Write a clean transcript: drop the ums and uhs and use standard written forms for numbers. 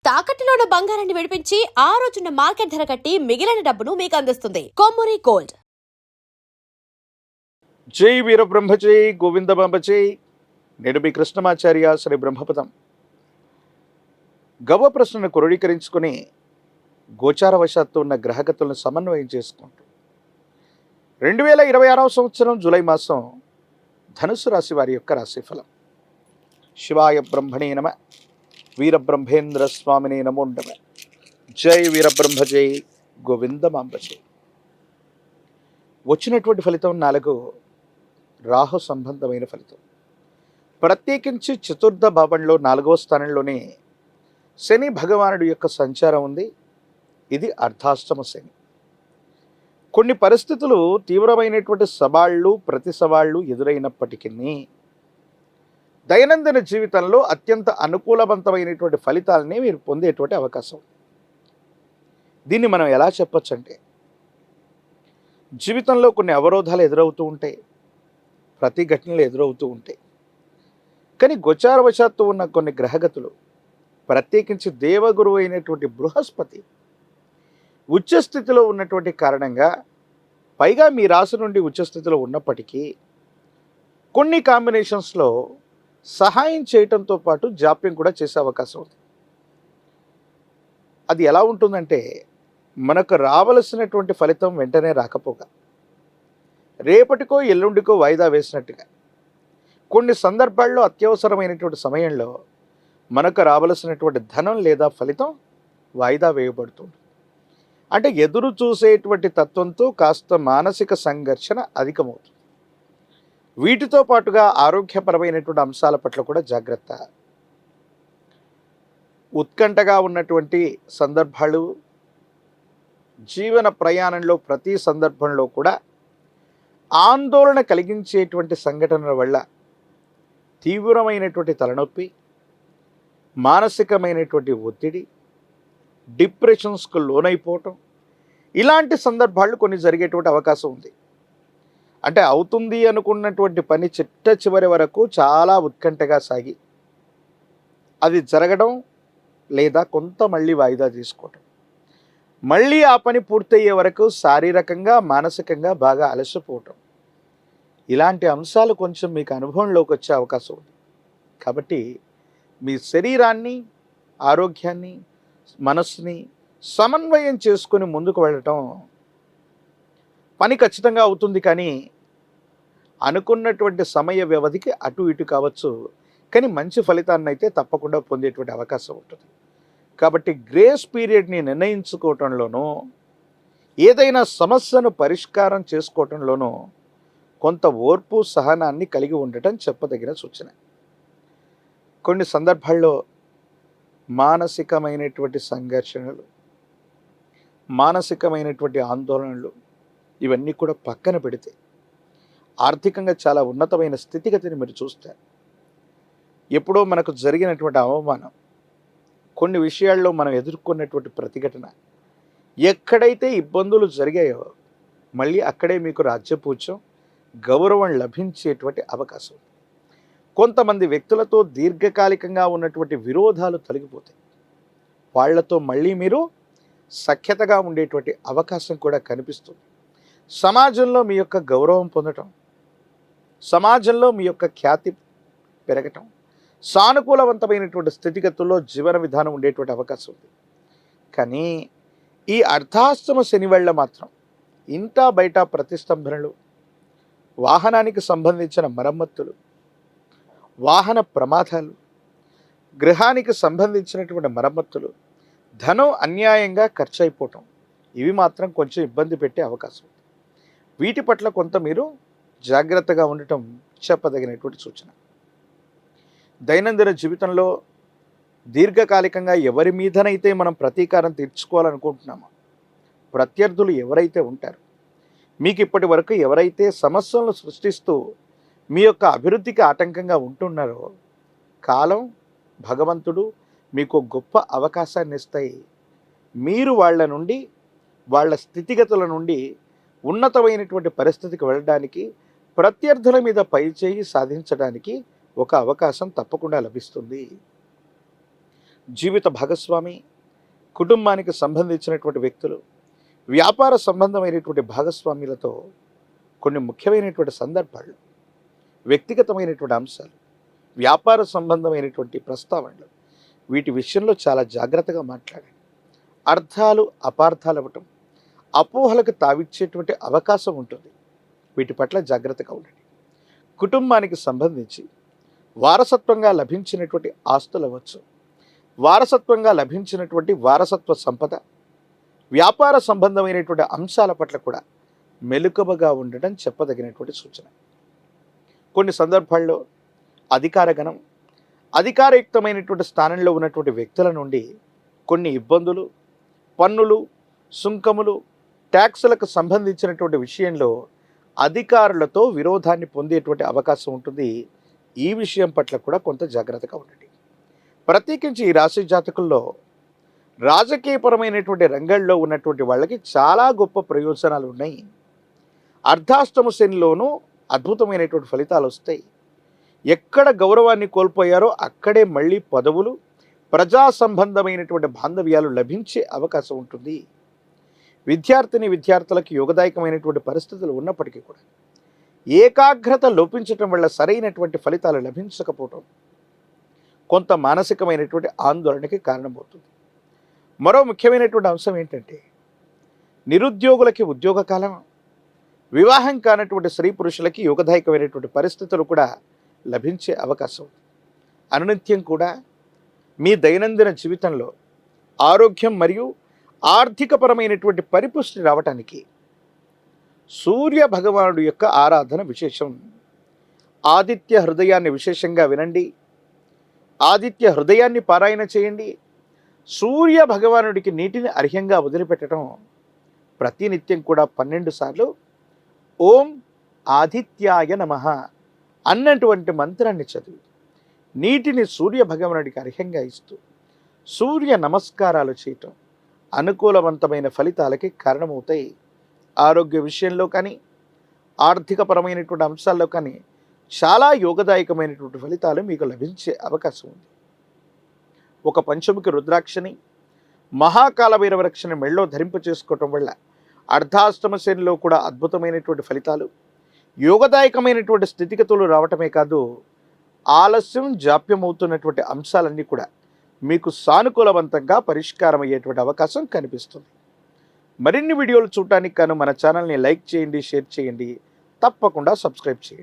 తాకట్టులో ఉన్న బంగారాన్ని విడిపించి ఆ రోజున్న మార్కెట్ ధర కట్టి మిగిలిన డబ్బును మీకు అందిస్తుంది కొమ్మూరి గోల్డ్. జై వీరబ్రహ్మ జై గోవిందబాంబ జై. నేను మీ కృష్ణమాచార్య శ్రీ బ్రహ్మపదం. గవ ప్రశ్నను క్రోడీకరించుకుని గోచారవశాత్తు ఉన్న గ్రహగతులను సమన్వయం చేసుకుంటూ 2026 సంవత్సరం జూలై మాసం ధనుసు రాశి వారి యొక్క రాశిఫలం. శివాయ బ్రహ్మణే నమ, వీరబ్రహ్మేంద్ర స్వామినే నమో నమ. జై వీరబ్రహ్మ జై గోవిందమాంబ జై. వచ్చినటువంటి ఫలితం 4 రాహు సంబంధమైన ఫలితం. ప్రత్యేకించి చతుర్థ భావంలో 4వ స్థానంలోనే శని భగవానుడి యొక్క సంచారం ఉంది. ఇది అర్ధాష్టమ శని. కొన్ని పరిస్థితులు తీవ్రమైనటువంటి సవాళ్ళు ప్రతి సవాళ్ళు ఎదురైనప్పటికీ దైనందిన జీవితంలో అత్యంత అనుకూలవంతమైనటువంటి ఫలితాలని మీరు పొందేటువంటి అవకాశం. దీన్ని మనం ఎలా చెప్పచ్చు అంటే, జీవితంలో కొన్ని అవరోధాలు ఎదురవుతూ ఉంటాయి, ప్రతి ఘటనలు ఎదురవుతూ ఉంటాయి. కానీ గోచారవశాత్తు ఉన్న కొన్ని గ్రహగతులు, ప్రత్యేకించి దేవగురువు అయినటువంటి బృహస్పతి ఉచ్చస్థితిలో ఉన్నటువంటి కారణంగా, పైగా మీ రాశి నుండి ఉచ్చస్థితిలో ఉన్నప్పటికీ కొన్ని కాంబినేషన్స్లో సహాయం చేయటంతో పాటు జాప్యం కూడా చేసే అవకాశం ఉంది. అది ఎలా ఉంటుందంటే, మనకు రావలసినటువంటి ఫలితం వెంటనే రాకపోగా, రేపటికో ఎల్లుండికో వాయిదా వేసినట్టుగా, కొన్ని సందర్భాల్లో అత్యవసరమైనటువంటి సమయంలో మనకు రావలసినటువంటి ధనం లేదా ఫలితం వాయిదా వేయబడుతుంది. అంటే ఎదురు చూసేటువంటి తత్వంతో కాస్త మానసిక సంఘర్షణ అధికమవుతుంది. వీటితో పాటుగా ఆరోగ్యపరమైనటువంటి అంశాల పట్ల కూడా జాగ్రత్త. ఉత్కంఠగా ఉన్నటువంటి సందర్భాలు, జీవన ప్రయాణంలో ప్రతి సందర్భంలో కూడా ఆందోళన కలిగించేటువంటి సంఘటనల వల్ల తీవ్రమైనటువంటి తలనొప్పి, మానసికమైనటువంటి ఒత్తిడి, డిప్రెషన్స్కు లోనైపోవటం, ఇలాంటి సందర్భాలు కొన్ని జరిగేటువంటి అవకాశం ఉంది. అంటే అవుతుంది అనుకున్నటువంటి పని చిట్ట చివరి వరకు చాలా ఉత్కంఠగా సాగి అది జరగడం, లేదా కొంత మళ్ళీ వాయిదా తీసుకోవటం, మళ్ళీ ఆ పని పూర్తయ్యే వరకు శారీరకంగా మానసికంగా బాగా అలసిపోవటం, ఇలాంటి అంశాలు కొంచెం మీకు అనుభవంలోకి వచ్చే అవకాశం ఉంది. కాబట్టి మీ శరీరాన్ని, ఆరోగ్యాన్ని, మనస్సుని సమన్వయం చేసుకుని ముందుకు వెళ్ళటం పని ఖచ్చితంగా అవుతుంది. కానీ అనుకున్నటువంటి సమయ వ్యవధికి అటు ఇటు కావచ్చు, కానీ మంచి ఫలితాన్ని అయితే తప్పకుండా పొందేటువంటి అవకాశం ఉంటుంది. కాబట్టి గ్రేస్ పీరియడ్ని నిర్ణయించుకోవటంలోనూ, ఏదైనా సమస్యను పరిష్కారం చేసుకోవటంలోనూ కొంత ఓర్పు సహనాన్ని కలిగి ఉండటం చెప్పదగిన సూచన. కొన్ని సందర్భాల్లో మానసికమైనటువంటి సంఘర్షణలు, మానసికమైనటువంటి ఆందోళనలు, ఇవన్నీ కూడా పక్కన పెడితే ఆర్థికంగా చాలా ఉన్నతమైన స్థితిగతిని మీరు చూస్తారు. ఎప్పుడో మనకు జరిగినటువంటి అవమానం, కొన్ని విషయాల్లో మనం ఎదుర్కొన్నటువంటి ప్రతిఘటన, ఎక్కడైతే ఇబ్బందులు జరిగాయో మళ్ళీ అక్కడే మీకు రాజ్యపూజ్యం, గౌరవం లభించేటువంటి అవకాశం. కొంతమంది వ్యక్తులతో దీర్ఘకాలికంగా ఉన్నటువంటి విరోధాలు తొలగిపోతాయి. వాళ్లతో మళ్ళీ మీరు సఖ్యతగా ఉండేటువంటి అవకాశం కూడా కనిపిస్తుంది. సమాజంలో మీ యొక్క గౌరవం పొందటం, సమాజంలో మీ యొక్క ఖ్యాతి పెరగటం, సానుకూలవంతమైనటువంటి స్థితిగతుల్లో జీవన విధానం ఉండేటువంటి అవకాశం ఉంది. కానీ ఈ అర్ధాష్టమ శని వల్ల మాత్రం ఇంటా బయట ప్రతిష్టంభనలు, వాహనానికి సంబంధించిన మరమ్మతులు, వాహన ప్రమాదాలు, గృహానికి సంబంధించినటువంటి మరమ్మతులు, ధనం అన్యాయంగా ఖర్చు అయిపోవటం, ఇవి మాత్రం కొంచెం ఇబ్బంది పెట్టే అవకాశం ఉంది. వీటి పట్ల కొంత మీరు జాగ్రత్తగా ఉండటం చెప్పదగినటువంటి సూచన. దైనందిన జీవితంలో దీర్ఘకాలికంగా ఎవరి మీదనైతే మనం ప్రతీకారం తీర్చుకోవాలనుకుంటున్నామో, ప్రత్యర్థులు ఎవరైతే ఉంటారో, మీకు ఇప్పటి వరకు ఎవరైతే సమస్యలను సృష్టిస్తూ మీ యొక్క అభివృద్ధికి ఆటంకంగా ఉంటున్నారో, కాలం, భగవంతుడు మీకు గొప్ప అవకాశాన్ని ఇస్తాయి. మీరు వాళ్ళ నుండి, వాళ్ళ స్థితిగతుల నుండి ఉన్నతమైనటువంటి పరిస్థితికి వెళ్ళడానికి, ప్రత్యర్థుల మీద పైచేయి సాధించడానికి ఒక అవకాశం తప్పకుండా లభిస్తుంది. జీవిత భాగస్వామి, కుటుంబానికి సంబంధించినటువంటి వ్యక్తులు, వ్యాపార సంబంధమైనటువంటి భాగస్వామ్యులతో కొన్ని ముఖ్యమైనటువంటి సందర్భాలు, వ్యక్తిగతమైనటువంటి అంశాలు, వ్యాపార సంబంధమైనటువంటి ప్రస్తావనలు, వీటి విషయంలో చాలా జాగ్రత్తగా మాట్లాడండి. అర్థాలు అపార్థాలు అవ్వటం, అపోహలకు తావిచ్చేటువంటి అవకాశం ఉంటుంది. వీటి పట్ల జాగ్రత్తగా ఉండండి. కుటుంబానికి సంబంధించి వారసత్వంగా లభించినటువంటి ఆస్తులు అవ్వచ్చు, వారసత్వంగా లభించినటువంటి వారసత్వ సంపద, వ్యాపార సంబంధమైనటువంటి అంశాల పట్ల కూడా మెలకువగా ఉండడం చెప్పదగినటువంటి సూచన. కొన్ని సందర్భాల్లో అధికారగణం, అధికారయుక్తమైనటువంటి స్థానంలో ఉన్నటువంటి వ్యక్తుల నుండి కొన్ని ఇబ్బందులు, పన్నులు, సుంకములు, ట్యాక్సులకు సంబంధించినటువంటి విషయంలో అధికారులతో విరోధాన్ని పొందేటువంటి అవకాశం ఉంటుంది. ఈ విషయం పట్ల కూడా కొంత జాగ్రత్తగా ఉండండి. ప్రత్యేకించి ఈ రాశి జాతకుల్లో రాజకీయపరమైనటువంటి రంగంలో ఉన్నటువంటి వాళ్ళకి చాలా గొప్ప ప్రయోజనాలు ఉన్నాయి. అర్ధాష్టమ శనిలోనూ అద్భుతమైనటువంటి ఫలితాలు వస్తాయి. ఎక్కడ గౌరవాన్ని కోల్పోయారో అక్కడే మళ్ళీ పదవులు, ప్రజా సంబంధమైనటువంటి బాంధవ్యాలు లభించే అవకాశం ఉంటుంది. విద్యార్థులకు యోగదాయకమైనటువంటి పరిస్థితులు ఉన్నప్పటికీ కూడా ఏకాగ్రత లోపించటం వల్ల సరైనటువంటి ఫలితాలు లభించకపోవటం కొంత మానసికమైనటువంటి ఆందోళనకి కారణమవుతుంది. మరో ముఖ్యమైనటువంటి అంశం ఏంటంటే, నిరుద్యోగులకి ఉద్యోగ కాలం, వివాహం కానటువంటి స్త్రీ పురుషులకి యోగదాయకమైనటువంటి పరిస్థితులు కూడా లభించే అవకాశం. అనునిత్యం కూడా మీ దైనందిన జీవితంలో ఆరోగ్యం మరియు ఆర్థికపరమైనటువంటి పరిపుష్టి రావటానికి సూర్య భగవానుడి యొక్క ఆరాధన విశేషం. ఆదిత్య హృదయాన్ని విశేషంగా వినండి, ఆదిత్య హృదయాన్ని పారాయణ చేయండి. సూర్య భగవానుడికి నీటిని అర్ఘ్యంగా వదిలిపెట్టడం, ప్రతినిత్యం కూడా 12 సార్లు ఓం ఆదిత్యాయ నమః అన్నటువంటి మంత్రాన్ని చదివి నీటిని సూర్య భగవానుడికి అర్ఘ్యంగా ఇస్తూ సూర్య నమస్కారాలు చేయటం అనుకూలవంతమైన ఫలితాలకి కారణమవుతాయి. ఆరోగ్య విషయంలో కానీ, ఆర్థికపరమైనటువంటి అంశాల్లో కానీ చాలా యోగదాయకమైనటువంటి ఫలితాలు మీకు లభించే అవకాశం ఉంది. ఒక పంచముఖి రుద్రాక్షని, మహాకాల భైరవరక్షని మెళ్ళో ధరింప చేసుకోవటం వల్ల అర్ధాష్టమ శనిలో కూడా అద్భుతమైనటువంటి ఫలితాలు, యోగదాయకమైనటువంటి స్థితిగతులు రావటమే కాదు, ఆలస్యం జాప్యం అవుతున్నటువంటి అంశాలన్నీ కూడా మీకు సానుకూలవంతంగా పరిష్కారం అయ్యేటువంటి అవకాశం కనిపిస్తుంది. మరిన్ని వీడియోలు చూడటానికి గాను మన ఛానల్ని లైక్ చేయండి, షేర్ చేయండి, తప్పకుండా సబ్స్క్రైబ్ చేయండి.